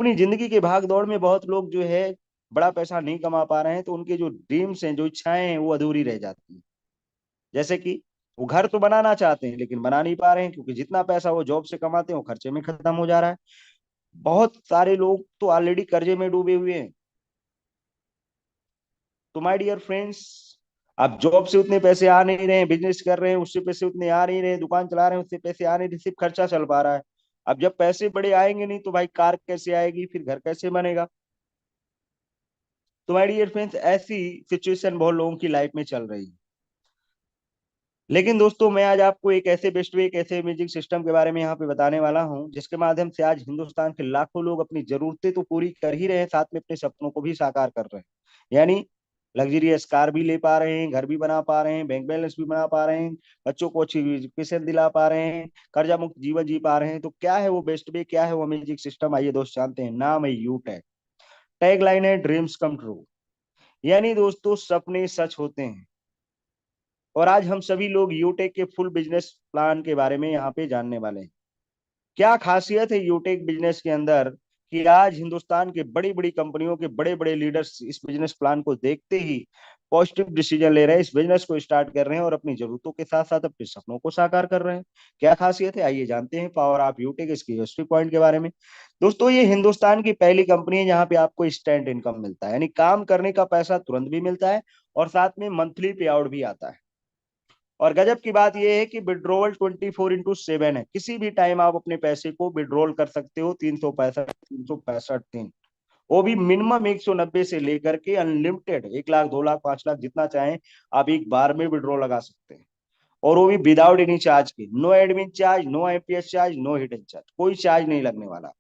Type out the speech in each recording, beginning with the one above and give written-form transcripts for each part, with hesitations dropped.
अपनी जिंदगी के भाग दौड़ में बहुत लोग जो है बड़ा पैसा नहीं कमा पा रहे हैं, तो उनके जो ड्रीम्स हैं, जो इच्छाएं हैं, वो अधूरी रह जाती हैं। जैसे कि वो घर तो बनाना चाहते हैं लेकिन बना नहीं पा रहे हैं, क्योंकि जितना पैसा वो जॉब से कमाते हैं वो खर्चे में खत्म हो जा रहा है। बहुत सारे लोग तो ऑलरेडी कर्जे में डूबे हुए हैं। तो माय डियर फ्रेंड्स, आप जॉब से उतने पैसे आ नहीं रहे हैं, बिजनेस कर रहे हैं उससे पैसे उतने आ नहीं रहे, दुकान चला रहे हैं उससे पैसे आ नहीं रहे, सिर्फ खर्चा चल पा रहा है। अब जब पैसे बड़े आएंगे नहीं तो भाई कार कैसे आएगी, फिर घर कैसे बनेगा। तो माय डियर फ्रेंड्स, ऐसी सिचुएशन बहुत लोगों की लाइफ में चल रही है। लेकिन दोस्तों, मैं आज आपको एक ऐसे बेस्ट वे, एक ऐसे म्यूजिक सिस्टम के बारे में यहाँ पे बताने वाला हूँ जिसके माध्यम से आज हिंदुस्तान के लाखों लोग अपनी जरूरतें तो पूरी कर ही रहे हैं, साथ में अपने सपनों को भी साकार कर रहे हैं। यानी लग्जरियस कार भी ले पा रहे हैं, घर भी बना पा रहे हैं, बैंक बैलेंस भी बना पा रहे हैं, बच्चों को अच्छी एजुकेशन दिला पा रहे हैं, कर्जा मुक्त जीवन जी पा रहे हैं। तो क्या है वो बेस्ट वे, क्या है वो म्यूजिक सिस्टम, आइए दोस्त जानते हैं। नाम है यू टैग। टैग लाइन है ड्रीम्स कम ट्रू। यानी दोस्तों, सपने सच होते हैं। और आज हम सभी लोग यूटेक के फुल बिजनेस प्लान के बारे में यहाँ पे जानने वाले हैं। क्या खासियत है यूटेक बिजनेस के अंदर कि आज हिंदुस्तान के बड़ी बड़ी कंपनियों के बड़े बड़े लीडर्स इस बिजनेस प्लान को देखते ही पॉजिटिव डिसीजन ले रहे हैं, इस बिजनेस को स्टार्ट कर रहे हैं और अपनी जरूरतों के साथ साथ अपने सपनों को साकार कर रहे हैं। क्या खासियत है, आइए जानते हैं पावर ऑफ यूटेक, इसकी हिस्ट्री पॉइंट के बारे में। दोस्तों, ये हिंदुस्तान की पहली कंपनी है जहां पे आपको इंस्टेंट इनकम मिलता है, यानी काम करने का पैसा तुरंत भी मिलता है और साथ में मंथली पे आउट भी आता है। और गजब की बात यह है कि विड्रॉवल 24x7 है, किसी भी टाइम आप अपने पैसे को विड्रॉल कर सकते हो। 365 दिन, वो भी मिनिमम 190 से लेकर के अनलिमिटेड 1 लाख 2 लाख 5 लाख जितना चाहें आप एक बार में विड्रॉ लगा सकते हैं। और वो भी विदाउट एनी चार्ज के, no admin charge, no MPS charge, no hidden charge, कोई चार्ज नहीं लगने वाला।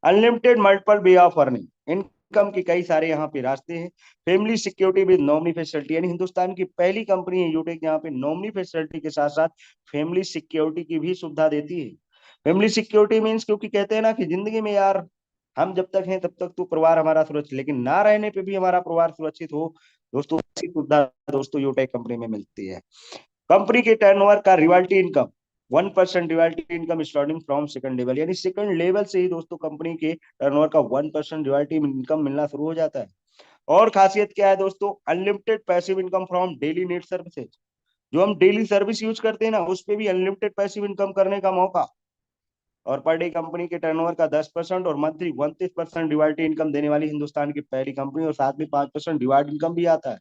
Unlimited multiple way of earning, income के कई सारे यहाँ पे रास्ते हैं। Family security with nominee facility, यानी हिंदुस्तान की पहली कंपनी है यूटेक यहाँ पे नॉमिनी फैसिलिटी के साथ साथ फैमिली सिक्योरिटी की भी सुविधा देती है। फैमिली सिक्योरिटी मीन्स, क्योंकि कहते हैं ना कि जिंदगी में यार हम जब तक हैं तब तक तो परिवार हमारा सुरक्षित, लेकिन ना रहने पे भी हमारा परिवार सुरक्षित हो, दोस्तों ऐसी सुविधा दोस्तों यूटेक कंपनी में मिलती है। कंपनी के टर्नओवर का realty income 1% realty income starting from second level, यानी सेकंड लेवल से ही दोस्तों कंपनी के टर्नओवर का 1% रियल्टी इनकम मिलना शुरू हो जाता है। और खासियत क्या है दोस्तों, unlimited passive income from daily need services, जो हम डेली सर्विस यूज करते हैं ना, उस पे भी अनलिमिटेड पैसिव इनकम करने का मौका। और पर डे कंपनी के टर्नओवर का 10% और मंथली 29% रियल्टी इनकम देने वाली हिंदुस्तान की पहली कंपनी, और साथ में 5% रिवार्ड इनकम भी आता है।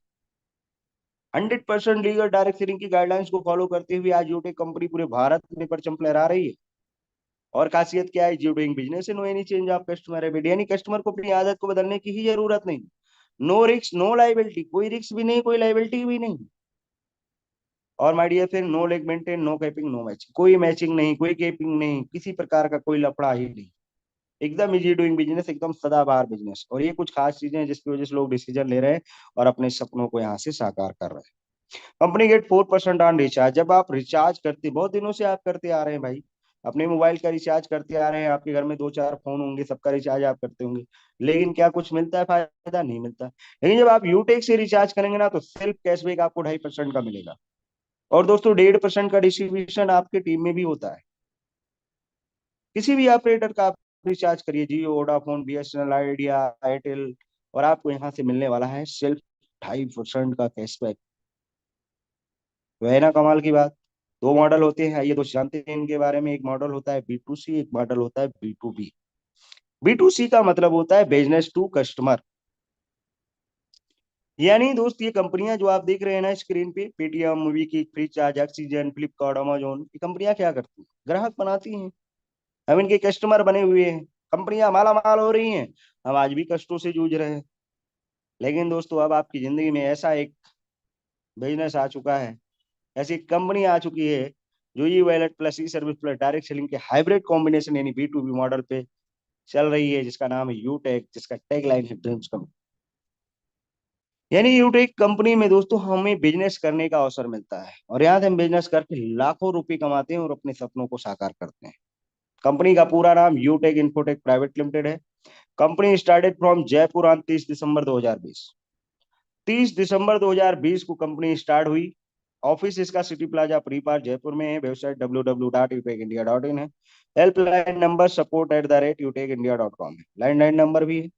100% लीगल डायरेक्ट सेलिंग की गाइडलाइंस को फॉलो करते हुए आज यूटेक कंपनी पूरे भारत में परचम लहरा रही है। और खासियत क्या है, you doing business no any change of customer habit, यानी कस्टमर को अपनी आदत को बदलने की ही जरूरत नहीं। नो रिस्क नो लाइबिलिटी, कोई रिस्क भी नहीं, कोई लाइबिलिटी भी नहीं। और my dear friend, no leg maintain, no capping, no matching, कोई मैचिंग नहीं, कोई कैपिंग नहीं, किसी प्रकार का कोई लफड़ा ही नहीं। एकदम इजी डूइंग बिजनेस, एकदम सदाबहार बिजनेस। और ये कुछ खास चीजें हैं जिसकी वजह से लोग डिसीजन ले रहे हैं और अपने सपनों को यहाँ से साकार कर रहे हैं। कंपनी गेट 4% ऑन रिचार्ज, जब आप रिचार्ज करते, बहुत दिनों से आप करते आ रहे हैं भाई, अपने मोबाइल का रिचार्ज करते आ रहे हैं, आपके घर में 2 4 फोन होंगे, सबका रिचार्ज आप करते होंगे, लेकिन क्या कुछ मिलता है, फायदा नहीं मिलता। लेकिन जब आप यूटेक से रिचार्ज करेंगे ना, तो सिर्फ कैशबैक आपको 2.5% का मिलेगा। और दोस्तों, 1.5% का डिस्ट्रीब्यूशन आपके टीम में भी होता है। किसी भी ऑपरेटर का आप रिचार्ज करिए, जियो, वोडाफोन, बीएसएनएल, आइडिया, एयरटेल, और आपको यहाँ से मिलने वाला है सिर्फ 2.5% का कैशबैक। तो है ना कमाल की बात। दो मॉडल होते हैं, ये तो जानते हैं इनके बारे में। एक मॉडल होता है B2C, एक मॉडल होता है B2B। B2C का मतलब होता है बिजनेस टू कस्टमर। यानी दोस्त, ये कंपनियां जो आप देख रहे हैं ना स्क्रीन पे, पेटीएम, मूवी की, फ्रीचार्ज, ऑक्सीजन, फ्लिपकार्ट, अमेजोन, ये कंपनियां क्या करती हैं, ग्राहक बनाती हैं। हम इनके कस्टमर बने हुए हैं। कंपनियां माला माल हो रही हैं, हम आज भी कष्टों से जूझ रहे हैं। लेकिन दोस्तों, अब आपकी जिंदगी में ऐसा एक बिजनेस आ चुका है, ऐसी कंपनी आ चुकी है जो ई वैलेट प्लस ई सर्विस प्लस डायरेक्ट सेलिंग के हाइब्रिड कॉम्बिनेशन यानी B2B मॉडल पे चल रही है, जिसका नाम है यूटेक, जिसका टैग लाइन है ड्रीम्स कम। यानी यूटेक कंपनी में दोस्तों हमें बिजनेस करने का अवसर मिलता है, और यहाँ से हम बिजनेस करके लाखों रुपए कमाते हैं और अपने सपनों को साकार करते हैं। कंपनी का पूरा नाम यूटेक इन्फोटेक प्राइवेट लिमिटेड है। Company started from Jaipur on 30 दिसंबर 2020। 30 दिसंबर 2020 को कंपनी स्टार्ट हुई ऑफिस इसका city plaza pre park Jaipur में है। वेबसाइट www.utecindia.in है। हेल्पलाइन नंबर support@utecindia.com है। लैंडलाइन नंबर भी है।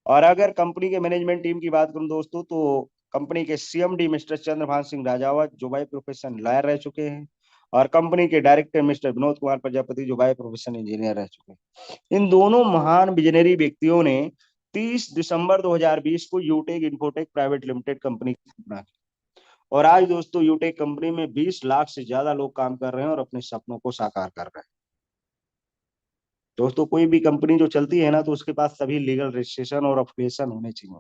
और अगर कंपनी के मैनेजमेंट टीम की बात करूं दोस्तों, तो कंपनी के सीएमडी मिस्टर चंद्रभान सिंह राजावत, जो बाय प्रोफेशन लॉयर रह चुके हैं, और कंपनी के डायरेक्टर मिस्टर विनोद कुमार प्रजापति, जो बाय प्रोफेशन इंजीनियर रह चुके हैं। इन दोनों महान विजनरी व्यक्तियों ने 30 दिसंबर 2020 को यूटेक इन्फोटेक प्राइवेट लिमिटेड कंपनी की स्थापना की। और आज दोस्तों यूटेक कंपनी में 20 लाख से ज्यादा लोग काम कर रहे हैं और अपने सपनों को साकार कर रहे हैं। दोस्तों कोई भी कंपनी जो चलती है ना, तो उसके पास सभी लीगल रजिस्ट्रेशन और अफिलिएशन होने चाहिए,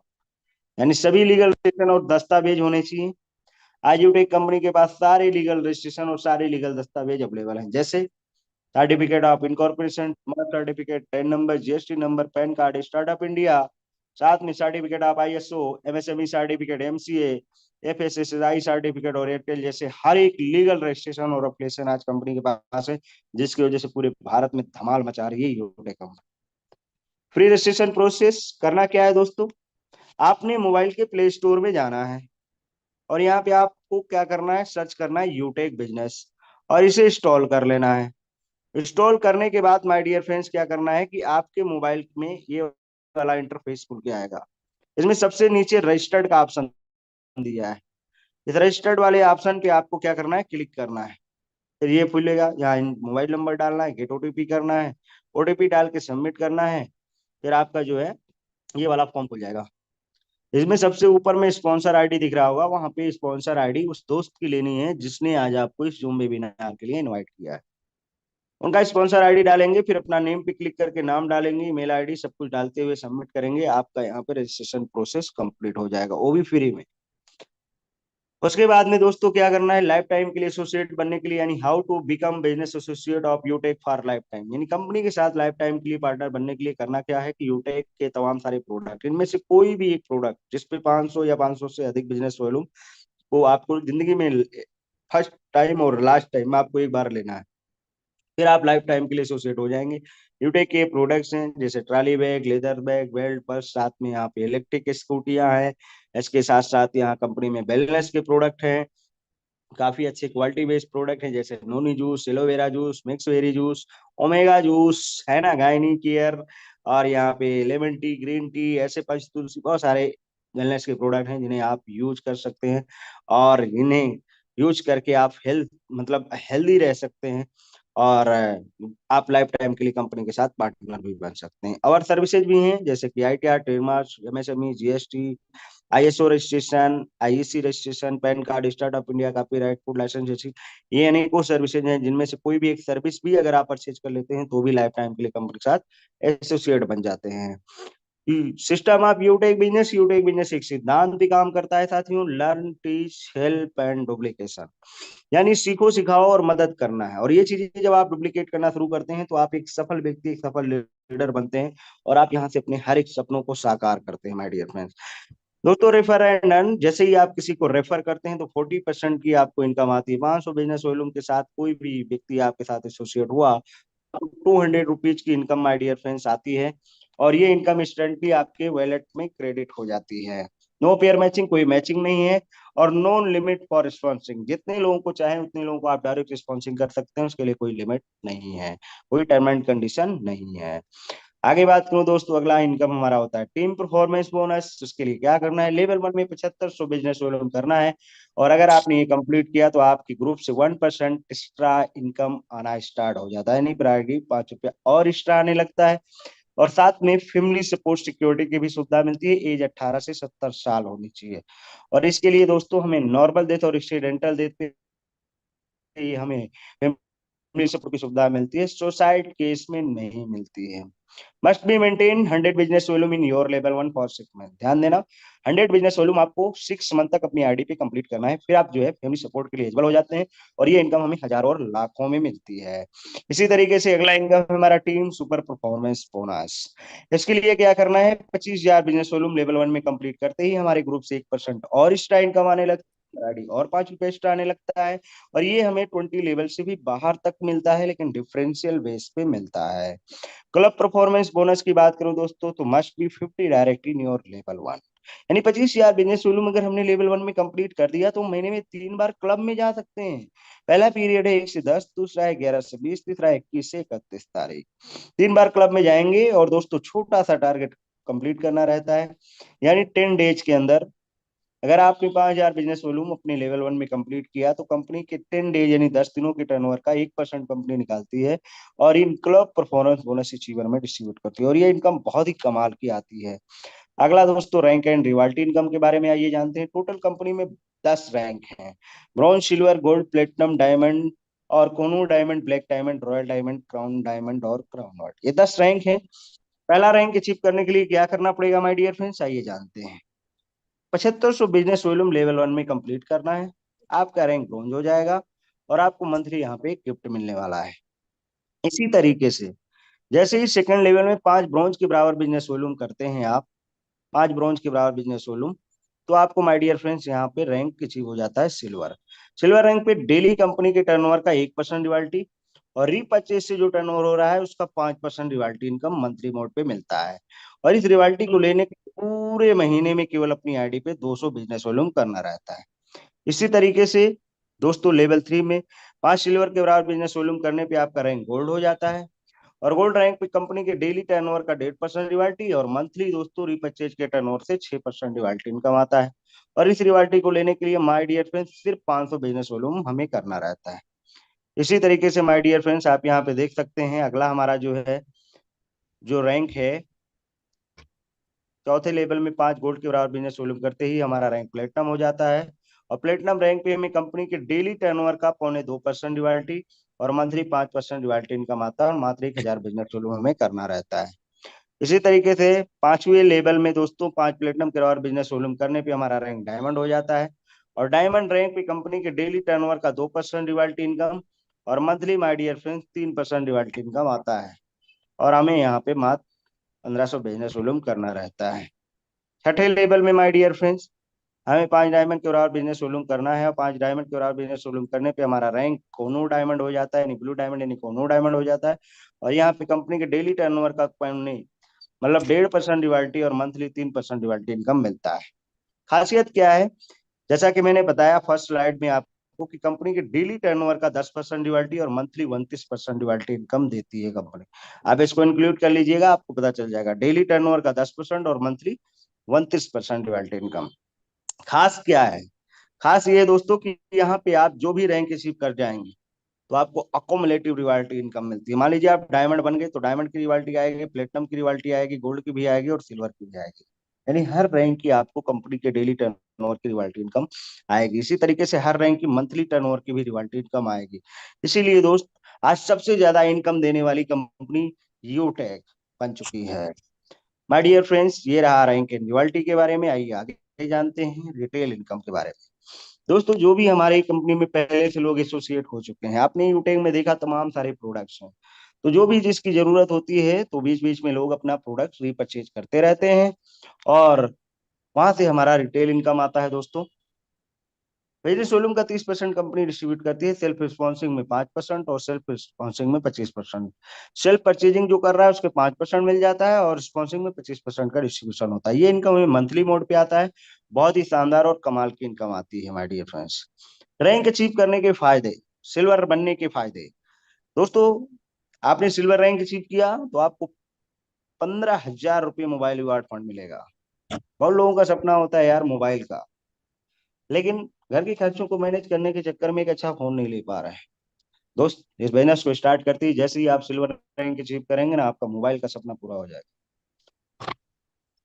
यानी सभी लीगल रजिस्ट्रेशन और दस्तावेज होने चाहिए। आज यूटेक कंपनी के पास सारे लीगल रजिस्ट्रेशन और सारे लीगल दस्तावेज अवेलेबल हैं, जैसे certificate of incorporation, merge certificate, pan number, GST number, pan card, startup India, साथ में certificate of ISO, MSME certificate, MCA, FSSI certificate और एयरटेल जैसे हर एक लीगल रजिस्ट्रेशन और एप्लीकेशन आज कंपनी के पास है, जिसकी वजह से पूरे भारत में धमाल मचा रही है यूटेक कंपनी। फ्री रजिस्ट्रेशन प्रोसेस करना क्या है दोस्तों, आपने मोबाइल के प्ले स्टोर में जाना है और यहाँ पे आपको क्या करना है, सर्च करना है यूटेक बिजनेस और इसे इंस्टॉल कर लेना है। इंस्टॉल करने के बाद माय डियर फ्रेंड्स क्या करना है कि आपके मोबाइल में ये वाला इंटरफेस खुल के आएगा। इसमें सबसे नीचे रजिस्टर्ड का ऑप्शन दिया है। इस रजिस्टर्ड वाले ऑप्शन पे आपको क्या करना है, क्लिक करना है। फिर ये खुलेगा, यहाँ मोबाइल नंबर डालना है, गेट ओटीपी करना है, ओटीपी डाल के सबमिट करना है। फिर आपका जो है ये वाला फॉर्म खुल जाएगा। इसमें सबसे ऊपर में स्पॉन्सर आईडी दिख रहा होगा, वहां पे स्पॉन्सर आईडी उस दोस्त की लेनी है जिसने आज आपको इस जूम वेबिनार के लिए इनवाइट किया है। उनका स्पॉन्सर आईडी डालेंगे, फिर अपना नेम पे क्लिक करके नाम डालेंगे, ईमेल आईडी सब कुछ डालते हुए सबमिट करेंगे। आपका यहाँ पे रजिस्ट्रेशन प्रोसेस कंप्लीट हो जाएगा, वो भी फ्री में। उसके बाद में दोस्तों क्या करना है, लाइफ टाइम के लिए एसोसिएट बनने के लिए, यानी how to become business associate of Utech for lifetime, यानी कंपनी के साथ लाइफ टाइम के लिए पार्टनर बनने के लिए करना क्या है कि यूटेक के तमाम सारे प्रोडक्ट, इनमें से कोई भी एक प्रोडक्ट जिसपे 500 या 500 से अधिक बिजनेस वॉल्यूम, वो आपको जिंदगी में फर्स्ट टाइम और लास्ट टाइम में आपको एक बार लेना है, फिर आप लाइफ टाइम के लिए एसोसिएट हो जाएंगे। यूटेक के प्रोडक्ट्स हैं जैसे trolley bag, leather bag, belt, purse, साथ में यहाँ पे इलेक्ट्रिक स्कूटियां हैं। इसके साथ साथ यहाँ कंपनी में वेलनेस के प्रोडक्ट हैं, काफी अच्छे क्वालिटी बेस्ड प्रोडक्ट हैं, जैसे noni juice, aloe vera juice, mix very juice, omega juice है ना, गायनी केयर, और यहाँ पे लेमन टी, ग्रीन टी, ऐसे पंच तुलसी, बहुत सारे वेलनेस के प्रोडक्ट हैं जिन्हें आप यूज कर सकते हैं और इन्हें यूज करके आप हेल्थ मतलब हेल्दी रह सकते हैं। और आप लाइफ टाइम के लिए कंपनी के साथ पार्टनर भी बन सकते हैं। और सर्विसेज भी हैं जैसे कि ITR, trademark, MSME, GST, ISO registration, IEC registration, PAN card, startup India, copyright, food licence जैसी ये अनेकों सर्विसेज हैं, जिनमें से कोई भी एक सर्विस भी अगर आप परचेज कर लेते हैं तो भी लाइफ टाइम के लिए कंपनी के साथ एसोसिएट बन जाते हैं। सिस्टम ऑफ यूटेक बिजनेस, यूटेक बिजनेस एक सिद्धांत भी काम करता है साथियों, learn, teach, help and duplication, यानी सीखो, सिखाओ और मदद करना है। और ये चीजें जब आप डुप्लीकेट करना शुरू करते हैं तो आप एक सफल व्यक्ति, एक सफल लीडर बनते हैं और आप यहाँ से अपने हर एक सपनों को साकार करते हैं माय डियर फ्रेंड्स। दोस्तों रेफर एंड अर्न, जैसे ही आप किसी को रेफर करते हैं तो 40% की आपको इनकम आती है। 500 बिजनेस वॉल्यूम के साथ कोई भी व्यक्ति आपके साथ एसोसिएट हुआ, 200 रुपीज की इनकम माय डियर फ्रेंड्स आती है, और ये इनकम इंस्टेंटली आपके वॉलेट में क्रेडिट हो जाती है। नो पेयर मैचिंग, कोई मैचिंग नहीं है, और नो लिमिट फॉर स्पॉन्सिंग, जितने लोगों को चाहे उतने लोगों को आप डायरेक्ट स्पॉन्सिंग कर सकते हैं, उसके लिए कोई लिमिट नहीं है, कोई टर्म एंड कंडीशन नहीं है। आगे बात करूं दोस्तों, अगला इनकम हमारा होता है टीम परफॉर्मेंस बोनस। उसके लिए क्या करना है, लेवल 1 में 7500 बिजनेस वॉल्यूम करना है, और अगर आपने ये कंप्लीट किया तो आपकी ग्रुप से 1% एक्स्ट्रा इनकम आना स्टार्ट हो जाता है, नहीं प्रायोरिटी ₹5 और एक्स्ट्रा आने लगता है। और साथ में फैमिली सपोर्ट सिक्योरिटी की भी सुविधा मिलती है, एज 18 से 70 साल होनी चाहिए। और इसके लिए दोस्तों हमें नॉर्मल डेथ और एक्सीडेंटल डेथ पे हमें फैमिली सपोर्ट की सुविधा मिलती है, सुसाइड केस में नहीं मिलती है। Must be maintain 100 business volume in your level 1 for 6 month, ध्यान देना 100 बिजनेस वॉल्यूम आपको 6 मंथ तक अपनी आईडी पे कंप्लीट करना है, फिर आप जो है फैमिली सपोर्ट के लिए एलिजिबल हो जाते हैं, और ये इनकम हमें हजारों और लाखों में मिलती है। इसी तरीके से अगला इनकम हमारा टीम सुपर परफॉर्मेंस बोनस। इसके लिए क्या करना है, 25,000 बिजनेस वॉल्यूम लेवल 1 में कंप्लीट करते ही हमारे ग्रुप से 1% और एक्स्ट्रा इनकम आने लगती है, आईडी और ₹5 एक्स्ट्रा आने लगता है, और ये हमें 20 लेवल से भी बाहर तक मिलता है, लेकिन डिफरेंशियल बेस पे मिलता है। क्लब परफॉर्मेंस बोनस की बात करूं दोस्तों, तो must be 50 directly in your level 1, यानी 25,000 बिजनेस वॉल्यूम अगर हमने लेवल 1 में कंप्लीट कर दिया तो महीने में 3 बार क्लब में जा सकते हैं। पहला पीरियड है 1 से 10, दूसरा है 11 से 20, तीसरा 21 से 31 तारीख। 3 बार क्लब में जाएंगे और दोस्तों छोटा सा टारगेट कंप्लीट करना रहता है, यानी 10 डेज के अंदर अगर आपने 5,000 बिजनेस वॉल्यूम अपने लेवल 1 में कंप्लीट किया तो कंपनी के 10 डेज यानी 10 दिनों के टर्नओवर का 1% कंपनी निकालती है और इन क्लब परफॉर्मेंस बोनस अचीवर में डिस्ट्रीब्यूट करती है, और ये इनकम बहुत ही कमाल की आती है। अगला दोस्तों रैंक एंड रिवाल्टी इनकम के बारे में आइए जानते हैं। टोटल कंपनी में 10 रैंक हैं, bronze, silver, gold, platinum, diamond और कोनू diamond, black diamond, royal diamond, crown diamond और क्राउन गोल्ड, ये 10 रैंक हैं। पहला रैंक अचीव करने के लिए क्या करना पड़ेगा माय डियर फ्रेंड्स, आइए जानते हैं। 7500 बिजनेस वॉल्यूम लेवल 1 में कंप्लीट करना है, आपका रैंक ब्रॉन्ज हो जाएगा और आपको मंथली यहाँ पे एक गिफ्ट मिलने वाला है। इसी तरीके से जैसे ही सेकंड लेवल में 5 ब्रॉन्ज के बराबर बिजनेस वॉल्यूम करते हैं आप, 5 ब्रॉन्ज के बराबर बिजनेस वॉल्यूम, तो आपको माय डियर फ्रेंड्स यहाँ पे रैंक अचीव हो जाता है सिल्वर। सिल्वर रैंक पे डेली कंपनी के टर्नओवर का 1% रिवाल्टी और रीपरचेज से जो टर्नओवर हो रहा है उसका 5% रिवाल्टी इनकम मंथली मोड पे मिलता है। और इस रिवाल्टी को लेने के पूरे महीने में केवल अपनी आईडी पे 200 बिजनेस वॉल्यूम करना रहता है। इसी तरीके से दोस्तों लेवल 3 में 5 सिल्वर के बराबर बिजनेस वॉल्यूम करने पे आपका रैंक गोल्ड हो जाता है और गोल्ड रैंक पे कंपनी के डेली टर्नओवर का 1.5% रिवाल्टी और मंथली दोस्तों रिपर्चेज के टर्नओवर से 6% रिवाल्टी इनकम आता है। और इस रिवाल्टी को लेने के लिए माय डियर फ्रेंड्स सिर्फ 500 बिजनेस वॉल्यूम हमें करना रहता है। इसी तरीके से माय डियर फ्रेंड्स आप यहाँ पे देख सकते हैं अगला हमारा जो है जो रैंक है, चौथे लेवल में 5 गोल्ड के बराबर बिजनेस वॉल्यूम करते ही हमारा रैंक प्लेटिनम हो जाता है और प्लेटिनम रैंक पे हमें कंपनी के डेली टर्नओवर का 0.25% रिवाल्टी और मंथली 5% रिवाल्टी इनकम आता है और मात्र 1,000 बिजनेस वॉल्यूम हमें करना रहता है। इसी तरीके से 5वें लेवल में दोस्तों 5 प्लेटिनम के बराबर बिजनेस वॉल्यूम करने पे हमारा रैंक डायमंड हो जाता है और डायमंड रैंक पे कंपनी के डेली टर्नओवर का 2% रिवाल्टी इनकम और monthly my dear friends 3% royalty income आता है और हमें यहाँ पे मात्र 1,500 बिजनेस वॉल्यूम करना रहता है। छठे लेवल में माय डियर फ्रेंड्स हमें 5 डायमंड के बराबर बिजनेस वॉल्यूम करना है और 5 डायमंड के बराबर बिजनेस वॉल्यूम करने पे हमारा रैंक कोनो डायमंड हो जाता है, यानी ब्लू डायमंड यानी कोनो डायमंड हो जाता है और यहाँ पे कंपनी के डेली टर्नओवर का मतलब 1.5% रिवाल्टी और मंथली 3% रिवाल्टी इनकम मिलता है। खासियत क्या है, जैसा कि मैंने बताया फर्स्ट स्लाइड में आपको कि कंपनी के डेली टर्नओवर का 10% रिवाल्टी और मंथली 29% रिवाल्टी इनकम देती है कंपनी। आप इसको इंक्लूड कर लीजिएगा, आपको पता चल जाएगा डेली टर्नओवर का 10% और मंथली 29% रिवाल्टी इनकम। खास क्या है, खास ये दोस्तों कि यहाँ पे आप जो भी रैंक अचीव कर जाएंगे तो आपको अकोमुलेटिव रिवाल्टी इनकम मिलती है। मान लीजिए आप डायमंड बन गए तो डायमंड की रिवाल्टी आएगी, प्लेटिनम की रिवाल्टी आएगी, गोल्ड की भी आएगी और सिल्वर की भी आएगी, यानी हर रैंक की आपको कंपनी के डेली टर्नओवर की रिवाल्टी इनकम आएगी। इसी तरीके से हर रैंक की मंथली टर्नओवर की भी रिवाल्टी इनकम आएगी। इसीलिए दोस्त आज सबसे ज्यादा इनकम देने वाली कंपनी यूटेक बन चुकी है। माय डियर फ्रेंड्स ये रहा रैंक एंड रिवाल्टी के बारे में। आइए आगे जानते हैं रिटेल इनकम के बारे में। दोस्तों जो भी हमारी कंपनी में पहले से लोग एसोसिएट हो चुके हैं, आपने यूटेक में देखा तमाम सारे प्रोडक्ट्स हैं, तो जो भी जिसकी जरूरत होती है तो बीच बीच में लोग अपना प्रोडक्ट रीपरचेज करते रहते हैं और वहां से हमारा रिटेल इनकम आता है। दोस्तों बिजनेस वॉल्यूम का 30% कंपनी डिस्ट्रीब्यूट करती है, सेल्फ रिस्पॉन्सिंग में 5% और सेल्फ रिस्पॉन्सिंग में 25%। सेल्फ परचेजिंग जो कर रहा है उसके 5% मिल जाता है और रिस्पॉन्सिंग में 25% का डिस्ट्रीब्यूशन होता है। ये इनकम हमें मंथली मोड पे आता है, बहुत ही शानदार और कमाल की इनकम आती है my dear friends. Rank achieve करने के फायदे, सिल्वर बनने के फायदे। दोस्तों आपने सिल्वर रैंक अचीव किया तो आपको 15,000 रुपये मोबाइल रिवार्ड फंड मिलेगा। बहुत लोगों का सपना होता है यार मोबाइल का, लेकिन घर के खर्चों को मैनेज करने के चक्कर में एक अच्छा फोन नहीं ले पा रहे हैं। दोस्त इस बिजनेस को स्टार्ट करते ही जैसे ही आप सिल्वर रैंक अचीव करेंगे ना, आपका मोबाइल का सपना पूरा हो जाएगा।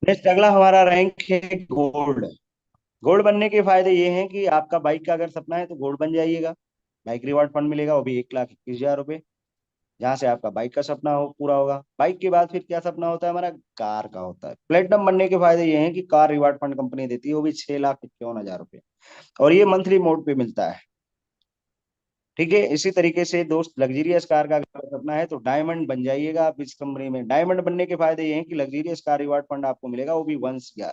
नेक्स्ट अगला हमारा रैंक है गोल्ड। गोल्ड बनने के फायदे ये हैं कि आपका बाइक का अगर सपना है तो गोल्ड बन जाइएगा, बाइक रिवार्ड फंड मिलेगा, वो भी 1,21,000 रुपये, जहाँ से आपका बाइक का सपना हो पूरा होगा। बाइक के बाद फिर क्या सपना होता है हमारा, कार का होता है। प्लेटिनम बनने के फायदे ये हैं कि कार रिवार्ड फंड कंपनी देती है, वो भी 6,51,000 रुपये और ये मंथली मोड पे मिलता है। ठीक है, इसी तरीके से दोस्त लग्जरियस कार का अगर सपना है तो डायमंड बन जाइएगा आप इस कंपनी में। डायमंड बनने के फायदे ये हैं कि लग्जरियस कार रिवार्ड फंड आपको मिलेगा, वो भी 1 CR।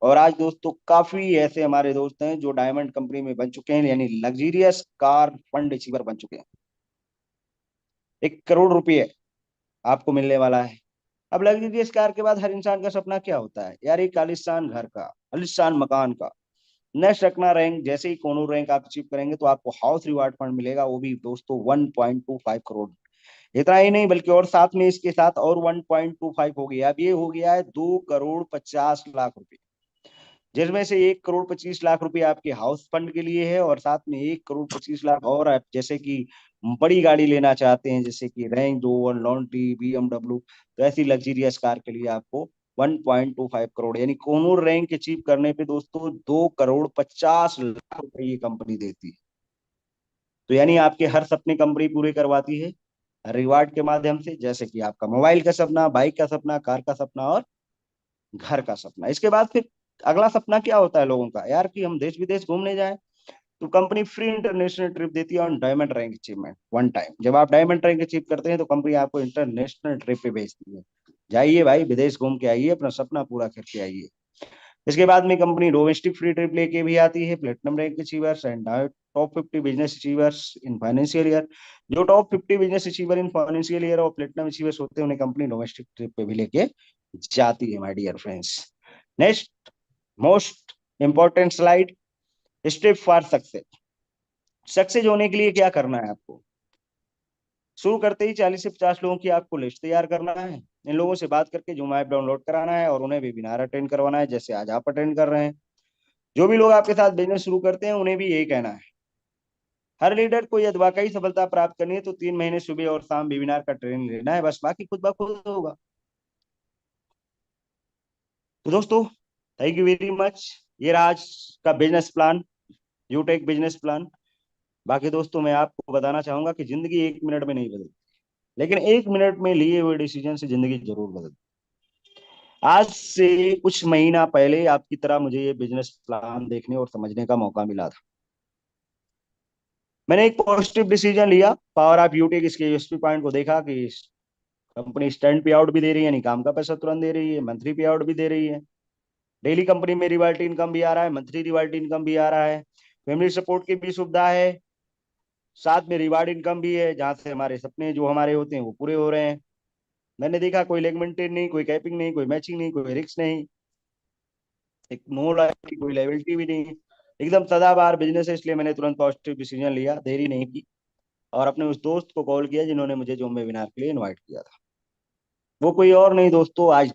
और आज दोस्तों काफी ऐसे हमारे दोस्त हैं जो डायमंड कंपनी में बन चुके हैं, यानी लग्जरियस कार फंड अचीवर बन चुके हैं। 1 करोड़ रुपये आपको मिलने वाला है। अब लग्जरियस कार के बाद हर इंसान का सपना क्या होता है यार? एक आलिशान घर का, आलिशान मकान का। नेक्स्ट रखना रैंक, जैसे ही कोनो रैंक आप अचीव करेंगे तो आपको हाउस रिवार्ड फंड मिलेगा, वो भी दोस्तों 1.25 करोड़। इतना ही नहीं बल्कि और साथ में इसके साथ और 1.25 हो गया, अब ये हो गया है 2 करोड़ 50 लाख रुपए, जिसमें से 1 करोड़ 25 लाख रुपए आपके हाउस फंड के लिए है, और साथ में 1 करोड़ 25 लाख और आप जैसे कि बड़ी गाड़ी लेना चाहते हैं, जैसे कि रेंज रोवर, लॉन्टी, BMW, तो ऐसी लग्जरियस कार के लिए आपको 1.25 करोड़, यानी कोनूर रैंक अचीव करने पे दोस्तों 2 करोड़ 50 लाख रुपए ये कंपनी देती है। तो यानी आपके हर सपने कंपनी पूरे करवाती है रिवार्ड के माध्यम से, जैसे कि आपका मोबाइल का सपना, बाइक का सपना, कार का सपना और घर का सपना। इसके बाद फिर अगला सपना क्या होता है लोगों का यार, कि हम देश विदेश घूमने जाएं। तो कंपनी फ्री इंटरनेशनल ट्रिप देती है on diamond rank achievement one time. जब आप डायमंड रैंक अचीव करते हैं तो कंपनी आपको इंटरनेशनल ट्रिप पे भेजती है, जाइए भाई विदेश घूम के आइए, अपना सपना पूरा करके आइए। इसके बाद में कंपनी डोमेस्टिक फ्री ट्रिप लेके भी आती है platinum rank achievers and top 50 business achievers in financial year. जो top 50 business achiever in financial year और प्लेटिनम अचीवर्स होते हैं, उन्हें कंपनी डोमेस्टिक ट्रिप पे भी लेके जाती है my dear friends. Next most important slide, step for success. Success होने के लिए क्या करना है आपको? शुरू करते ही 40 से 50 लोगों की आपको लिस्ट तैयार करना है, इन लोगों से बात करके जूम ऐप डाउनलोड कराना है और उन्हें वेबिनार अटेंड करवाना है, जैसे आज आप अटेंड कर रहे हैं। जो भी लोग आपके साथ बिजनेस शुरू करते हैं उन्हें भी यही कहना है, हर लीडर को यदि वाकई सफलता प्राप्त करनी है तो 3 महीने सुबह और शाम वेबिनार का ट्रेनिंग लेना है, बस बाकी खुद ब खुद होगा। तो दोस्तों थैंक यू वेरी मच, ये रहा आज का बिजनेस प्लान, यूटेक बिजनेस प्लान। बाकी दोस्तों मैं आपको बताना चाहूंगा कि जिंदगी 1 मिनट में नहीं बदलती, लेकिन 1 मिनट में लिए हुए डिसीजन से जिंदगी जरूर बदलती। आज से कुछ महीना पहले आपकी तरह मुझे ये बिजनेस प्लान देखने और समझने का मौका मिला था। मैंने एक पॉजिटिव डिसीजन लिया, पावर ऑफ यूटेक इसके यूएसपी पॉइंट को देखा कि कंपनी स्टैंड पे आउट भी दे रही है, यानी काम का पैसा तुरंत दे रही है, मंथली पे आउट भी दे रही है, डेली कंपनी में रिवाल्टी इनकम भी आ रहा है, मंथली रिवाल्टी इनकम भी आ रहा है, फैमिली सपोर्ट की भी सुविधा है, साथ में रिवार्ड इनकम भी है, जहां से हमारे सपने जो हमारे होते हैं वो पूरे हो रहे हैं। मैंने देखा कोई लेग मेंटेन नहीं, कोई कैपिंग नहीं, कोई मैचिंग नहीं, कोई रिस्क नहीं, एक नो लाइबिलिटी, कोई लाइबिलिटी भी नहीं, एकदम सदाबहार बिजनेस है। इसलिए मैंने तुरंत पॉजिटिव डिसीजन लिया, देरी नहीं की, और अपने उस दोस्त को कॉल किया जिन्होंने मुझे जो वेबिनार के लिए इनवाइट किया था। वो कोई और नहीं दोस्तों, आज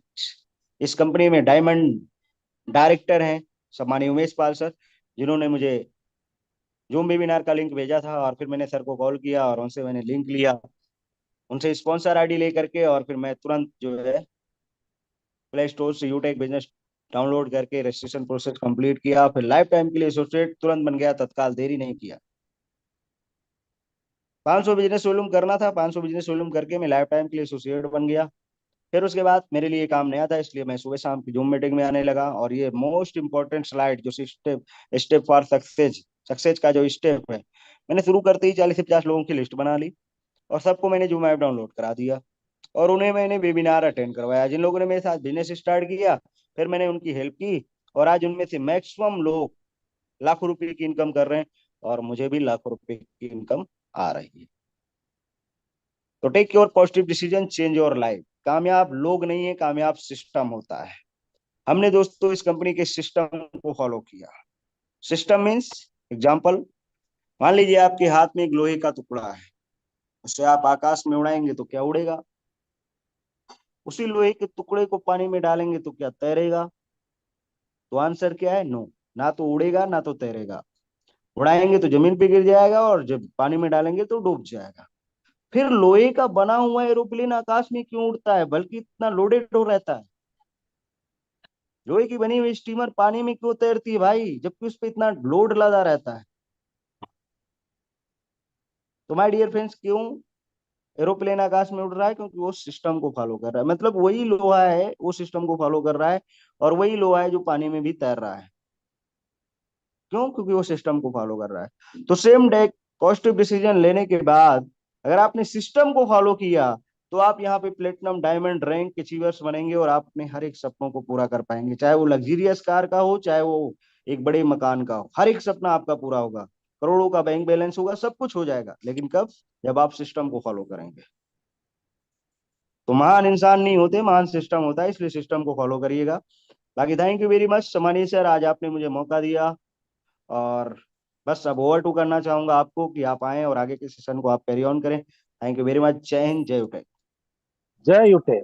इस कंपनी में डायमंड डायरेक्टर हैं सम्मानीय उमेश पाल सर, जिन्होंने मुझे जूम वेबिनार का लिंक भेजा था, और फिर मैंने सर को कॉल किया और उनसे मैंने लिंक लिया, उनसे स्पॉन्सर आईडी लेकर के, और फिर मैं तुरंत जो है प्ले स्टोर से यूटेक बिजनेस डाउनलोड करके रजिस्ट्रेशन प्रोसेस कंप्लीट किया, फिर लाइफ टाइम के लिए एसोसिएट तुरंत बन गया, तत्काल, देरी नहीं किया। 500 बिजनेस वॉल्यूम करना था, 500 बिजनेस वॉल्यूम करके मैं लाइफ टाइम के लिए एसोसिएट बन गया। फिर उसके बाद मेरे लिए काम नया था, इसलिए मैं सुबह शाम की जूम मीटिंग में आने लगा, और ये मोस्ट इंपॉर्टेंट स्लाइड जो step step for success, success का जो स्टेप है, मैंने शुरू करते ही 40 से 50 लोगों की लिस्ट बना ली और सबको मैंने जूम ऐप डाउनलोड करा दिया, और उन्हें मैंने वेबिनार अटेंड करवाया। जिन लोगों ने मेरे साथ बिजनेस स्टार्ट किया, फिर मैंने उनकी हेल्प की, और आज उनमें से मैक्सिमम लोग लाखों रुपए की इनकम कर रहे हैं, और मुझे भी लाखों रुपए की इनकम आ रही है। तो take your positive decision, change your life. कामयाब लोग नहीं है, कामयाब सिस्टम होता है। हमने दोस्तों इस कंपनी के सिस्टम को फॉलो किया। सिस्टम मीन्स, एग्जाम्पल, मान लीजिए आपके हाथ में एक लोहे का टुकड़ा है, उसे आप आकाश में उड़ाएंगे तो क्या उड़ेगा? उसी लोहे के टुकड़े को पानी में डालेंगे तो क्या तैरेगा? तो आंसर क्या है? नो, ना तो उड़ेगा ना तो तैरेगा। उड़ाएंगे तो जमीन पे गिर जाएगा, और जब पानी में डालेंगे तो डूब जाएगा। फिर लोहे का बना हुआ एरोप्लेन आकाश में क्यों उड़ता है, बल्कि इतना लोडेड हो रहता है? लोहे की बनी हुई स्टीमर पानी में क्यों तैरती है भाई, जबकि उस पर इतना लोड लदा रहता है? तो माय डियर फ्रेंड्स, क्यों एरोप्लेन आकाश में उड़ रहा है? क्योंकि वो सिस्टम को फॉलो कर रहा है, मतलब वही लोहा है वो सिस्टम को फॉलो कर रहा है, और वही लोहा है जो पानी में भी तैर रहा है। क्यों? क्योंकि वो सिस्टम को फॉलो कर रहा है। तो सेम डे पॉजिटिव डिसीजन लेने के बाद अगर आपने सिस्टम को फॉलो किया, तो आप यहाँ पे प्लेटिनम डायमंड रैंक अचीवर्स बनेंगे, और आप अपने हर एक सपनों को पूरा कर पाएंगे, चाहे वो लग्जरियस कार का हो, चाहे वो एक बड़े मकान का हो, हर एक सपना आपका पूरा होगा, करोड़ों का बैंक बैलेंस होगा, सब कुछ हो जाएगा, लेकिन कब? जब आप सिस्टम को फॉलो करेंगे। तो महान इंसान नहीं होते, महान सिस्टम होता है, इसलिए सिस्टम को फॉलो करिएगा। बाकी thank you very much Samani sir, आज आपने मुझे मौका दिया। और बस अब ओवर टू करना चाहूंगा आपको कि आप आएं और आगे के सेशन को आप कैरी ऑन करें। Thank you very much. जय हिंद, जय उठे। जय युटे।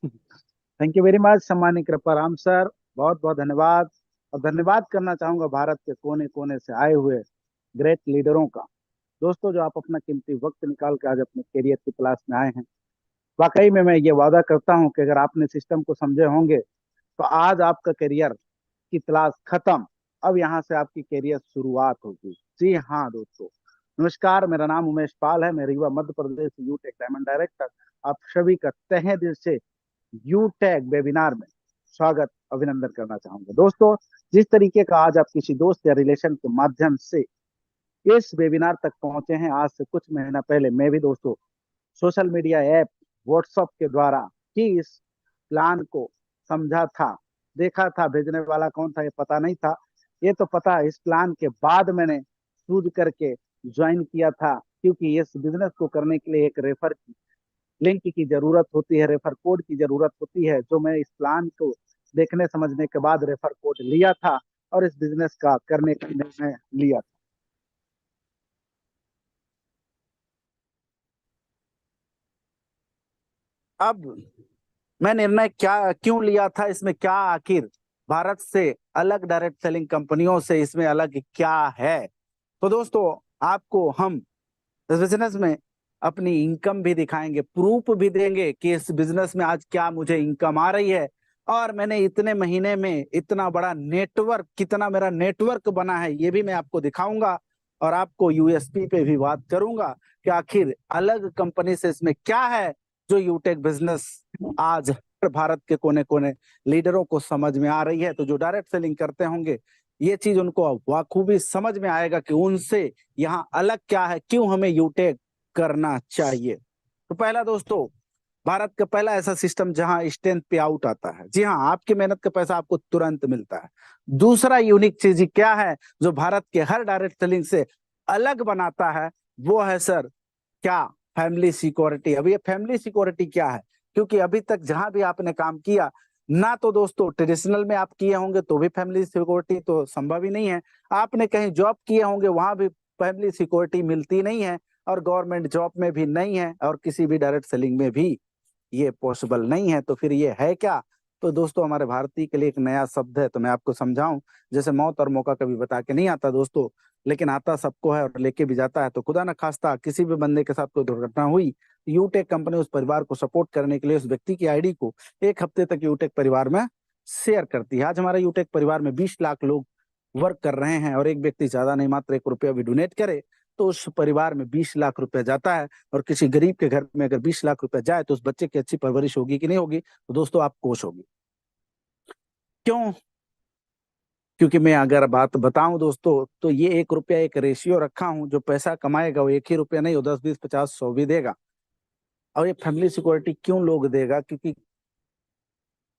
थैंक यू वेरी मच सम्मानित कृपाराम सर, बहुत बहुत धन्यवाद। और धन्यवाद करना चाहूंगा भारत के कोने कोने से आए हुए ग्रेट लीडरों का। दोस्तों, जो आप अपना कीमती वक्त निकाल के आज अपने करियर की तलाश में आए हैं, वाकई में मैं ये वादा करता हूं कि अगर आपने सिस्टम को समझे होंगे तो आज आपका करियर की तलाश खत्म। अब यहाँ से आपकी करियर शुरुआत होगी। जी हाँ दोस्तों, नमस्कार, मेरा नाम उमेश पाल है। मैं रीवा मध्य प्रदेश यूटेक डायमंड डायरेक्टर आप सभी का तहे दिल से यूटेक वेबिनार में स्वागत अभिनंदन करना चाहूंगा। दोस्तों, जिस तरीके का आज आप किसी दोस्त या रिलेशन के माध्यम से इस वेबिनार तक पहुंचे हैं, आज से कुछ महीना पहले मैं भी दोस्तों सोशल मीडिया ऐप व्हाट्सएप के द्वारा ही इस प्लान को समझा था, देखा था। भेजने वाला कौन था ये पता नहीं था, ये तो पता इस प्लान के बाद मैंने सूझ करके ज्वाइन किया था, क्योंकि इस बिजनेस को करने के लिए एक रेफर की लिंक की जरूरत होती है, रेफर कोड की जरूरत होती है, जो मैं इस प्लान को देखने समझने के बाद रेफर कोड लिया था और इस बिजनेस का करने का निर्णय लिया था। अब मैं निर्णय क्या क्यों लिया था, इसमें क्या आखिर भारत से अलग डायरेक्ट सेलिंग कंपनियों से इसमें अलग क्या है। तो दोस्तों, आपको हम इस बिजनेस में अपनी इनकम भी दिखाएंगे, प्रूफ भी देंगे कि इस बिजनेस में आज क्या मुझे इनकम आ रही है। और मैंने इतने महीने में इतना बड़ा नेटवर्क, कितना मेरा नेटवर्क बना है, ये भी मैं आपको दिखाऊंगा। और आपको यूएसपी पे भी बात करूंगा कि आखिर अलग कंपनी से इसमें क्या है जो यूटेक बिजनेस आज भारत के कोने कोने लीडरों को समझ में आ रही है। तो जो डायरेक्ट सेलिंग करते होंगे, ये चीज उनको बखूबी समझ में आएगा कि उनसे यहाँ अलग क्या है, क्यों हमें यूटेक करना चाहिए। तो पहला दोस्तों, भारत का पहला ऐसा सिस्टम जहां इंस्टेंट पे आउट आता है। जी हाँ, आपकी मेहनत का पैसा आपको तुरंत मिलता है। दूसरा यूनिक चीज क्या है जो भारत के हर डायरेक्ट सेलिंग से अलग बनाता है, वो है सर क्या, फैमिली सिक्योरिटी। अब ये फैमिली सिक्योरिटी क्या है, क्योंकि अभी तक जहां भी आपने काम किया ना, तो दोस्तों ट्रेडिशनल में आप किए होंगे तो भी फैमिली सिक्योरिटी तो संभव ही नहीं है। आपने कहीं जॉब किए होंगे, वहां भी फैमिली सिक्योरिटी मिलती नहीं है, और गवर्नमेंट जॉब में भी नहीं है, और किसी भी डायरेक्ट सेलिंग में भी ये पॉसिबल नहीं है। तो फिर ये है क्या। तो दोस्तों, हमारे भारतीय के लिए एक नया शब्द है, तो मैं आपको समझाऊं। जैसे मौत और मौका कभी बता के नहीं आता दोस्तों, लेकिन आता सबको है और लेके भी जाता है। तो खुदा न खास्ता किसी भी बंदे के साथ कोई दुर्घटना हुई, यूटेक कंपनी उस परिवार को सपोर्ट करने के लिए उस व्यक्ति की आईडी को 1 हफ्ते तक यूटेक परिवार में शेयर करती है। आज हमारे यूटेक परिवार में 20 लाख लोग वर्क कर रहे हैं, और एक व्यक्ति ज्यादा नहीं, मात्र 1 रुपया भी डोनेट करे तो उस परिवार में 20 लाख रुपया जाता है। और किसी गरीब के घर में अगर 20 लाख रुपया जाए तो उस बच्चे की अच्छी परवरिश होगी कि नहीं होगी, तो दोस्तों आप खुश होगी। क्यों? क्योंकि मैं अगर बात बताऊं दोस्तों, तो ये 1 रुपया एक रेशियो रखा हूं, जो पैसा कमाएगा वो एक ही रुपया नहीं, वो 10, 20, 50, 100 भी देगा। और ये फैमिली सिक्योरिटी क्यों लोग देगा, क्योंकि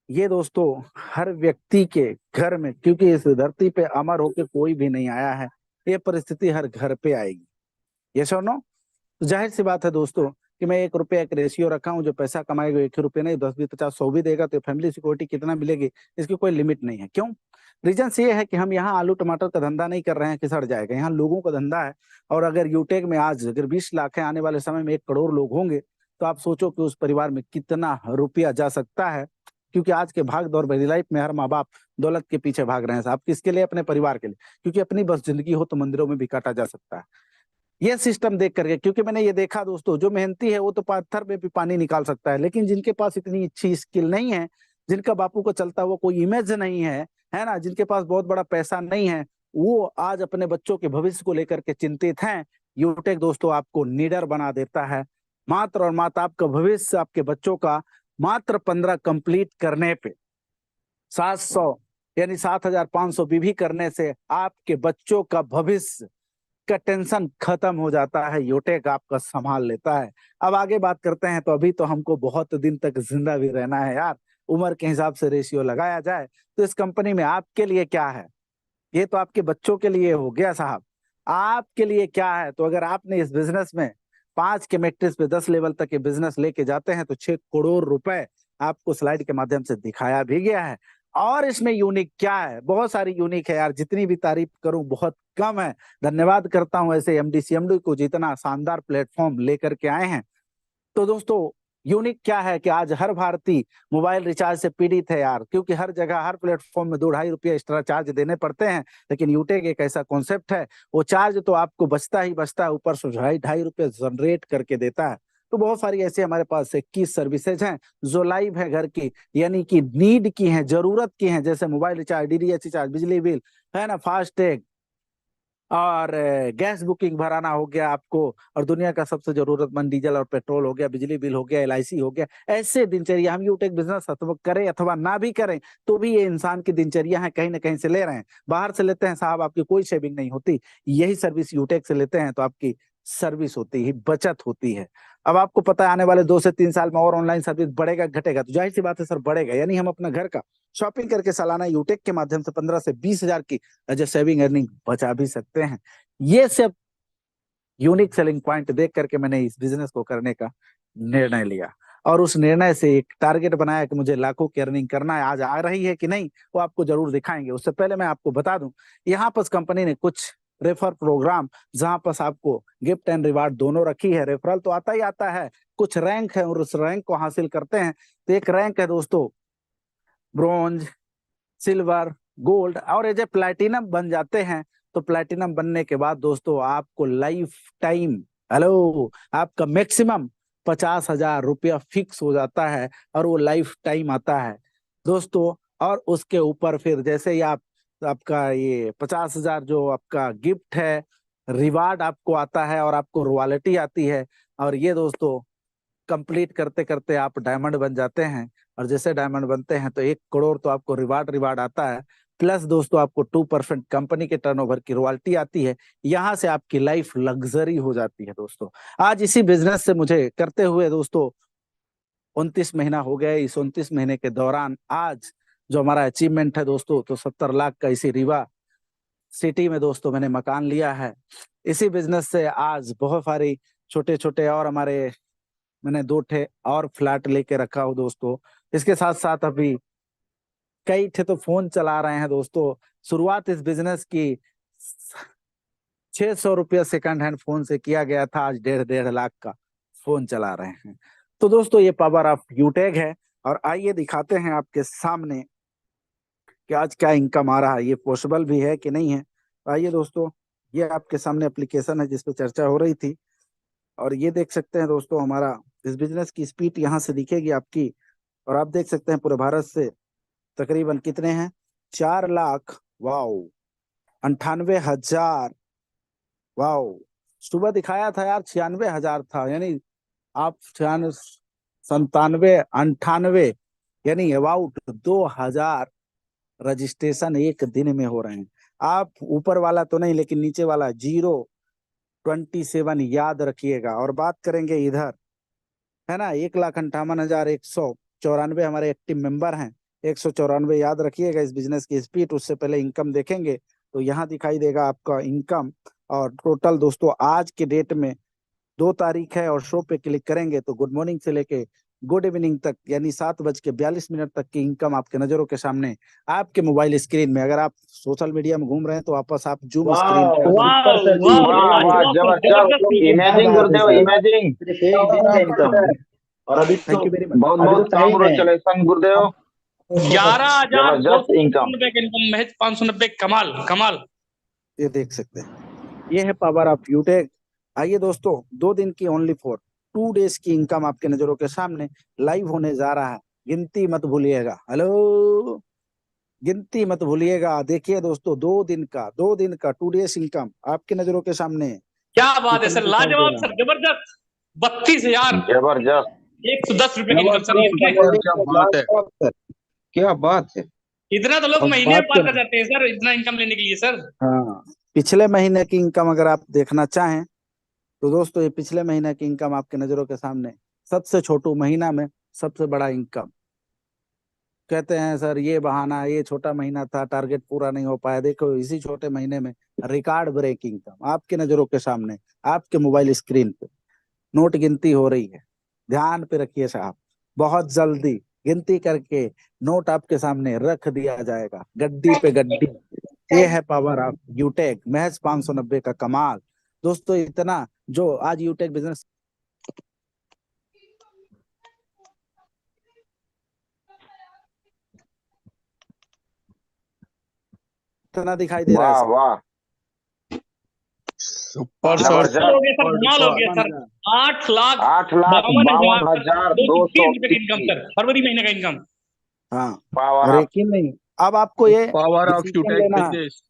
ये दोस्तों हर व्यक्ति के घर में, क्योंकि इस धरती पे अमर होके कोई भी नहीं आया है, ये परिस्थिति हर घर पे आएगी। ये सुनो, तो जाहिर सी बात है दोस्तों कि मैं 1 रुपया एक रेशियो रखा हूँ, जो पैसा कमाएगा एक ही रुपये नहीं, 10, 20, 50, 100 भी देगा। तो फैमिली सिक्योरिटी कितना मिलेगी, इसकी कोई लिमिट नहीं है। क्यों? रीजन ये है कि हम यहाँ आलू टमाटर का धंधा नहीं कर रहे हैं कि सड़ जाएगा, यहाँ लोगों का धंधा है। और अगर यूटेक में आज अगर 20 लाख है, आने वाले समय में 1 करोड़ लोग होंगे, तो आप सोचो कि उस परिवार में कितना रुपया जा सकता है। क्योंकि आज के भाग दौड़ भरी लाइफ में हर माँ बाप दौलत के पीछे भाग रहे हैं साहब, किसके लिए? अपने परिवार के लिए। क्योंकि अपनी बस जिंदगी हो तो मंदिरों में भी काटा जा सकता है। ये सिस्टम देख करके, क्योंकि मैंने ये देखा दोस्तों, जो मेहनती है वो तो पत्थर में भी पानी निकाल सकता है, लेकिन जिनके पास इतनी अच्छी स्किल नहीं है, जिनका बापू को चलता हुआ कोई इमेज नहीं है ना, जिनके पास बहुत बड़ा पैसा नहीं है, वो आज अपने बच्चों के भविष्य को लेकर के चिंतित हैं। यूटेक दोस्तों आपको निडर बना देता है। मात्र और मात्र आपका भविष्य, आपके बच्चों का मात्र 15 कंप्लीट करने पे 700 यानी 7,500 बीवी करने से आपके बच्चों का भविष्य का टेंशन खत्म हो जाता है। यूटेक आपका संभाल लेता है। अब आगे बात करते हैं। तो अभी तो हमको बहुत दिन तक जिंदा भी रहना है यार, उम्र के हिसाब से रेशियो लगाया जाए तो इस कंपनी में आपके लिए क्या है, ये तो आपके बच्चों के लिए हो गया साहब। आपके लिए क्या है? तो अगर आपने इस बिजनेस में 5 के मैट्रिक्स पे 10 लेवल तक के बिजनेस लेके जाते हैं तो 6 करोड़ रुपए आपको स्लाइड के माध्यम से दिखाया भी गया है। और इसमें यूनिक क्या है, बहुत सारी यूनिक है यार, जितनी भी तारीफ करूं बहुत कम है। धन्यवाद करता हूं ऐसे एमडी सीएमडी को जितना शानदार प्लेटफॉर्म लेकर के आए हैं। तो दोस्तों यूनिक क्या है कि आज हर भारतीय मोबाइल रिचार्ज से पीड़ित है यार, क्योंकि हर जगह हर प्लेटफॉर्म में 2-2.5 रुपये एक्स्ट्रा चार्ज देने पड़ते हैं। लेकिन यूटेक एक ऐसा कॉन्सेप्ट है, वो चार्ज तो आपको बचता ही बचता है, ऊपर से 2.5 रुपये जनरेट करके देता है। तो बहुत सारी ऐसी हमारे पास 21 सर्विसेज हैं जो लाइव है घर की, यानी कि नीड की हैं, जरूरत की हैं, जैसे मोबाइल रिचार्ज, डीडीएच रिचार्ज, बिजली बिल है ना, फास्टैग और गैस बुकिंग भराना हो गया आपको, और दुनिया का सबसे जरूरतमंद डीजल और पेट्रोल हो गया, बिजली बिल हो गया, एलआईसी हो गया। ऐसे दिनचर्या हम यूटेक बिजनेस करें अथवा ना भी करें तो भी ये इंसान की दिनचर्या है, कहीं ना कहीं से ले रहे हैं। बाहर से लेते हैं साहब, आपकी कोई सेविंग नहीं होती, यही सर्विस यूटेक से लेते हैं तो आपकी सर्विस होती है, बचत होती है। अब आपको पता है आने वाले 2 से 3 साल में और ऑनलाइन सर्विस बढ़ेगा घटेगा, तो जाहिर सी बात है सर बढ़ेगा, यानी हम अपना घर का शॉपिंग करके सालाना यूटेक के माध्यम से 15 से 20 हजार की एज ए सेविंग अर्निंग बचा भी सकते हैं। ये सब यूनिक सेलिंग पॉइंट देख करके मैंने इस बिजनेस को करने का निर्णय लिया, और उस निर्णय से एक टारगेट बनाया कि मुझे लाखों की अर्निंग करना है। आज आ रही है कि नहीं वो आपको जरूर दिखाएंगे। उससे पहले मैं आपको बता दूं, यहाँ पर कंपनी ने कुछ रेफर प्रोग्राम, जहां पर आपको गिफ्ट एंड रिवार्ड दोनों रखी है। रेफरल तो आता ही आता है, कुछ रैंक है और उस रैंक को हासिल करते हैं तो एक रैंक है दोस्तों ब्रोंज, सिल्वर, गोल्ड, और एज ए प्लैटिनम बन जाते हैं। तो प्लैटिनम बनने के बाद दोस्तों आपको लाइफ टाइम, हेलो, आपका मैक्सिमम 50,000 रुपया फिक्स हो जाता है, और वो लाइफ टाइम आता है दोस्तों। और उसके ऊपर फिर जैसे ही आप, आपका ये 50,000 जो आपका गिफ्ट है, रिवार्ड आपको आता है, और आपको रॉयल्टी आती है, और ये दोस्तों कंप्लीट करते करते आप डायमंड बन जाते हैं। और जैसे डायमंड बनते हैं तो 1 करोड़ तो आपको रिवार्ड आता है, प्लस दोस्तों आपको 2% कंपनी के टर्नओवर की रॉयल्टी आती है। यहाँ से आपकी लाइफ लग्जरी हो जाती है दोस्तों। आज इसी बिजनेस से मुझे करते हुए दोस्तों 29 महीना हो गए। इस 29 महीने के दौरान आज जो हमारा अचीवमेंट है दोस्तों, तो 70 लाख का इसी रीवा सिटी में दोस्तों मैंने मकान लिया है। इसी बिजनेस से आज बहुत सारी छोटे छोटे और हमारे, मैंने 2 ठे और फ्लैट लेके रखा हूँ दोस्तों। इसके साथ साथ अभी कई ठे तो फोन चला रहे हैं दोस्तों। शुरुआत इस बिजनेस की 600 रुपया सेकंड हैंड फोन से किया गया था, आज 1.5 लाख का फोन चला रहे हैं। तो दोस्तों ये पावर ऑफ यूटेक है। और आइए दिखाते हैं आपके सामने कि आज क्या इनकम आ रहा है, ये पॉसिबल भी है कि नहीं है। आइए दोस्तों, ये आपके सामने एप्लीकेशन है जिसपे चर्चा हो रही थी, और ये देख सकते हैं दोस्तों हमारा इस बिजनेस की स्पीड यहाँ से दिखेगी आपकी। और आप देख सकते हैं पूरे भारत से तकरीबन कितने हैं, 4 लाख, वाओ, 98,000, वाओ। सुबह दिखाया था यार 96,000 था, यानी आप 97, 98, यानी अबाउट 2,000 रजिस्ट्रेशन एक दिन में हो रहे हैं। आप ऊपर वाला तो नहीं, लेकिन नीचे वाला 027 याद रखिएगा। और बात करेंगे इधर, है ना, 1,58,194 हमारे एक्टिव मेंबर हैं। 194 याद रखिएगा इस बिजनेस की स्पीड। उससे पहले इनकम देखेंगे तो यहाँ दिखाई देगा आपका इनकम। और टोटल दोस्तों आज के डेट में 2 तारीख है, और शो पे क्लिक करेंगे तो गुड मॉर्निंग से लेके गुड इवनिंग तक, यानी 7:42 तक की इनकम आपके नजरों के सामने आपके मोबाइल स्क्रीन में। अगर आप सोशल मीडिया में घूम रहे हैं तो वापस आप जूम स्क्रीन वाह, कर सुपर सर जी, वाह वाह, ग्रेट। जबरदस्त, क्या इमेजिंग बात है गुरुदेव, सर, इमेजिंग। सिर्फ एक दिन में इनकम। और अभी तो, थैंक यू वेरी मच। बहुत अभी तो बहुत सही में कांग्रेचुलेशन गुरुदेव, 11,200 जबरदस्त इनकम। रुपए का इनकम, महज 590। कमाल कमाल। ये देख सकते हैं, ये है पावर ऑफ यूटेक। आइए दोस्तों, 2 दिन की ओनली फॉर 2 डेज की इनकम आपके नजरों के सामने लाइव होने जा रहा है। गिनती मत भूलिएगा, हेलो, गिनती मत भूलिएगा। देखिए दोस्तों 2 दिन का 2 डेज इनकम आपके नजरों के सामने क्या बात है कितना सर, दिखाई दे लाजवाब रहा सर, जबरदस्त। 32,110 जबरदस्त, रुपए सर आपके। क्या बात है, है। क्या बात है। इतना तो लोग अब महीने बात में पार कर करें, जाते हैं सर, इतना इनकम लेने के लिए सर। हाँ, पिछले महीने की इनकम अगर आप देखना चाहें तो दोस्तों ये पिछले महीने की इनकम आपके नजरों के सामने, सबसे छोटू महीना में सबसे बड़ा इनकम। कहते हैं सर ये बहाना है, ये छोटा महीना था, टारगेट पूरा नहीं हो पाया। देखो इसी छोटे महीने में रिकॉर्ड ब्रेक इनकम आपके नजरों के सामने, आपके मोबाइल स्क्रीन पे। नोट गिनती हो रही है, ध्यान पे रखिए साहब। बहुत जल्दी गिनती करके नोट आपके सामने रख दिया जाएगा, गड्डी पे गड्डी। ये है पावर ऑफ यूटेक, महज 590 का कमाल। दोस्तों इतना जो आज यूटेक बिजनेस इतना दिखाई दे रहा है वाह सर। वाह, सुपर जबरदस्त। सर, हो गया सर, कमाल हो गया सर। 8,52,230 रुपए की इनकम सर, फरवरी महीने का इनकम। हाँ, पावर और ऑफ यकीन नहीं, अब आपको ये पावर ऑफ डिसीजन यूटेक लेना है। Business.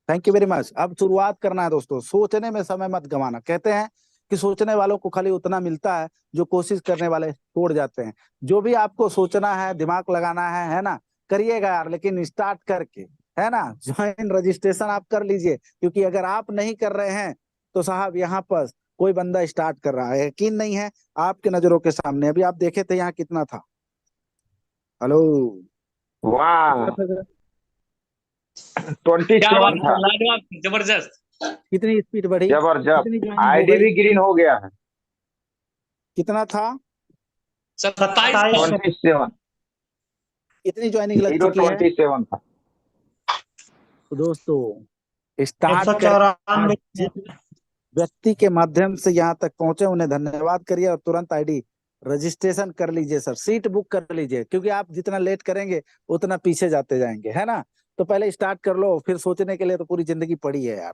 Thank you very much. अब शुरुआत करना है दोस्तों, सोचने में समय मत गंवाना। कहते हैं कि सोचने वालों को खाली उतना मिलता है जो कोशिश करने वाले छोड़ जाते हैं। जो भी आपको सोचना है, दिमाग लगाना है ना, करिएगा यार, लेकिन स्टार्ट करके, है ना। ज्वाइन रजिस्ट्रेशन आप कर लीजिए, क्योंकि अगर आप नहीं कर रहे हैं तो साहब यहाँ पर कोई बंदा स्टार्ट कर रहा है। यकीन नहीं है, आपके नजरों के सामने अभी आप देखे थे यहाँ कितना था। हेलो, वाह, 27 क्या बात था। है, लाजवाब, जबरदस्त। कितनी स्पीड बढ़ी, जबरदस्त। कितनी ज्वाइनिंग हो आईडी गई, भी ग्रीन हो गया है। कितना था, 27 27, कितनी ज्वाइनिंग लग चुकी है। 27 था। तो दोस्तों स्टार्ट 194 जिस व्यक्ति के माध्यम से यहाँ तक पहुंचे उन्हें धन्यवाद करिए और तुरंत आईडी रजिस्ट्रेशन कर लीजिए सर, सीट बुक कर लीजिए, क्योंकि आप जितना लेट करेंगे उतना पीछे जाते जाएंगे, है ना। तो पहले स्टार्ट कर लो, फिर सोचने के लिए तो पूरी जिंदगी पड़ी है यार।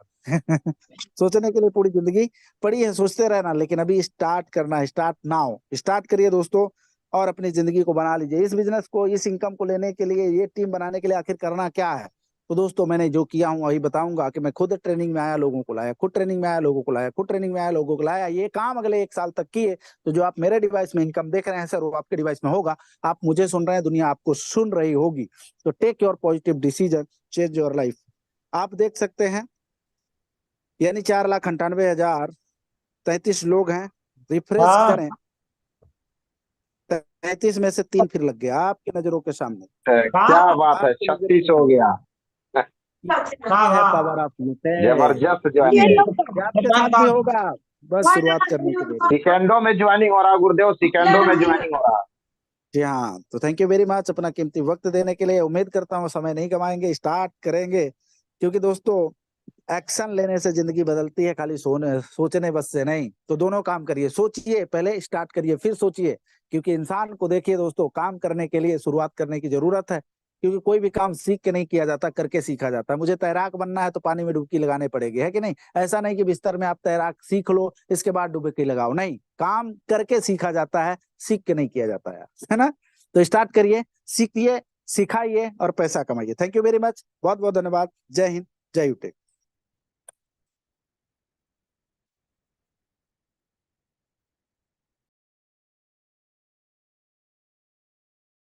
सोचने के लिए पूरी जिंदगी पड़ी है, सोचते रहना, लेकिन अभी स्टार्ट करना है। स्टार्ट नाउ, स्टार्ट करिए दोस्तों, और अपनी जिंदगी को बना लीजिए। इस बिजनेस को, इस इनकम को लेने के लिए, ये टीम बनाने के लिए आखिर करना क्या है। तो दोस्तों मैंने जो किया हूँ वही बताऊंगा कि मैं खुद ट्रेनिंग में आया, लोगों को लाया, खुद ट्रेनिंग में आया, लोगों को लाया, खुद ट्रेनिंग में आया, लोगों को लाया। ये काम अगले 1 साल तक किए, तो जो आप मेरे डिवाइस में इनकम देख रहे हैं सर, वो आपके डिवाइस में होगा। आप मुझे सुन रहे हैं, दुनिया आपको सुन रही होगी। तो take your positive decision, change your life. आप देख सकते हैं, यानी 4,98,033 लोग हैं। रिफ्रेश करें, 33 में से 3 फिर लग गया आपकी नजरों के सामने। क्या बात है, 36 हो गया। पावर ऑफ यूटेक, जबरदस्त ज्वाइनिंग। आपके साथ भी होगा, बस शुरुआत करने के लिए। सेकंडों में ज्वाइनिंग हो रहा गुरुदेव, सेकंडों में ज्वाइनिंग हो रहा। जी हाँ, तो थैंक यू वेरी मच अपना कीमती वक्त देने के लिए। उम्मीद करता हूँ समय नहीं गवाएंगे, स्टार्ट करेंगे, क्योंकि दोस्तों एक्शन लेने से जिंदगी बदलती है, खाली सोचने बस से नहीं। तो दोनों काम करिए, सोचिए पहले, स्टार्ट करिए, फिर सोचिए। क्योंकि इंसान को देखिए दोस्तों, काम करने के लिए शुरुआत करने की जरूरत है, क्योंकि कोई भी काम सीख के नहीं किया जाता, करके सीखा जाता है। मुझे तैराक बनना है तो पानी में डुबकी लगाने पड़ेगी, है कि नहीं। ऐसा नहीं कि बिस्तर में आप तैराक सीख लो इसके बाद डुबकी लगाओ, नहीं, काम करके सीखा जाता है, सीख के नहीं किया जाता है ना। तो स्टार्ट करिए, सीखिए, सिखाइए और पैसा कमाइए। थैंक यू वेरी मच, बहुत बहुत धन्यवाद। जय हिंद, जय यूटेक।